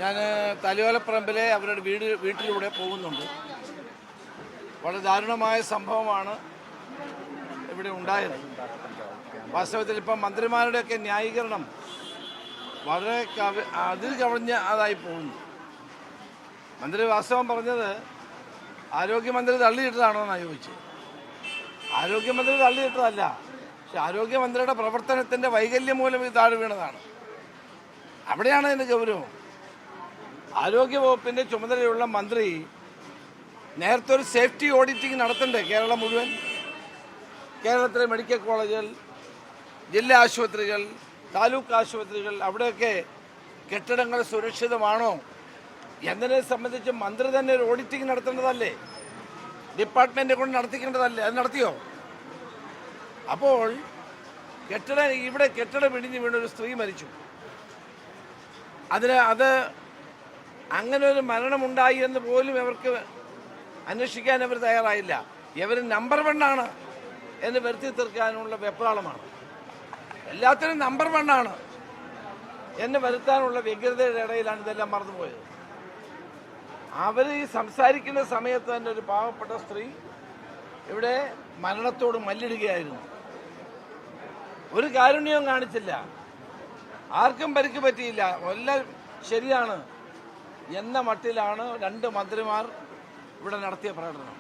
ഞാൻ തലയോലപ്പറമ്പിലെ അവരുടെ വീട്ടിലൂടെ പോകുന്നുണ്ട്. വളരെ ദാരുണമായ സംഭവമാണ് ഇവിടെ ഉണ്ടായത്. വാസ്തവത്തിൽ ഇപ്പം മന്ത്രിമാരുടെയൊക്കെ ന്യായീകരണം വളരെ അതിൽ കവിഞ്ഞ അതായി പോകുന്നു. മന്ത്രി വാസ്തവം പറഞ്ഞത് ആരോഗ്യമന്ത്രി തള്ളിയിട്ടതാണോ എന്നാണ് ചോദിച്ചത്. ആരോഗ്യമന്ത്രി തള്ളിയിട്ടതല്ല, പക്ഷെ ആരോഗ്യമന്ത്രിയുടെ പ്രവർത്തനത്തിൻ്റെ വൈകല്യം മൂലം ഇത് താഴെ വീണതാണ്. അവിടെയാണ് അതിൻ്റെ ഗൗരവം. ആരോഗ്യവകുപ്പിൻ്റെ ചുമതലയുള്ള മന്ത്രി നേരത്തെ ഒരു സേഫ്റ്റി ഓഡിറ്റിംഗ് നടത്തണ്ടേ? കേരളം മുഴുവൻ, കേരളത്തിലെ മെഡിക്കൽ കോളേജുകൾ, ജില്ലാ ആശുപത്രികൾ, താലൂക്ക് ആശുപത്രികൾ, അവിടെയൊക്കെ കെട്ടിടങ്ങൾ സുരക്ഷിതമാണോ എന്നതിനെ സംബന്ധിച്ച് മന്ത്രി തന്നെ ഒരു ഓഡിറ്റിംഗ് നടത്തേണ്ടതല്ലേ? ഡിപ്പാർട്ട്മെൻറ്റ് കൊണ്ട് നടത്തിക്കേണ്ടതല്ലേ? അത് നടത്തിയോ? അപ്പോൾ ഇവിടെ കെട്ടിടം ഇടിഞ്ഞ് വീണൊരു സ്ത്രീ മരിച്ചു. അത് അങ്ങനെ ഒരു മരണമുണ്ടായി എന്ന് പോലും ഇവർക്ക് അന്വേഷിക്കാൻ അവർ തയ്യാറായില്ല. ഇവർ നമ്പർ 1 ആണ് എന്ന് വരുത്തി തീർക്കാനുള്ള വെപ്രാളമാണ്. എല്ലാത്തിനും നമ്പർ 1 ആണ് എന്ന് വരുത്താനുള്ള വ്യഗ്രതയുടെ ഇടയിലാണ് ഇതെല്ലാം മറന്നുപോയത്. അവർ ഈ സംസാരിക്കുന്ന സമയത്ത് തന്നെ ഒരു പാവപ്പെട്ട സ്ത്രീ ഇവിടെ മരണത്തോട് മല്ലിടുകയായിരുന്നു. ഒരു കാരുണ്യവും കാണിച്ചില്ല, ആർക്കും പരിക്ക് പറ്റിയില്ല, എല്ലാം ശരിയാണ് എന്ന മട്ടിലാണ് 2 മന്ത്രിമാർ ഇവിടെ നടത്തിയ പ്രകടനം.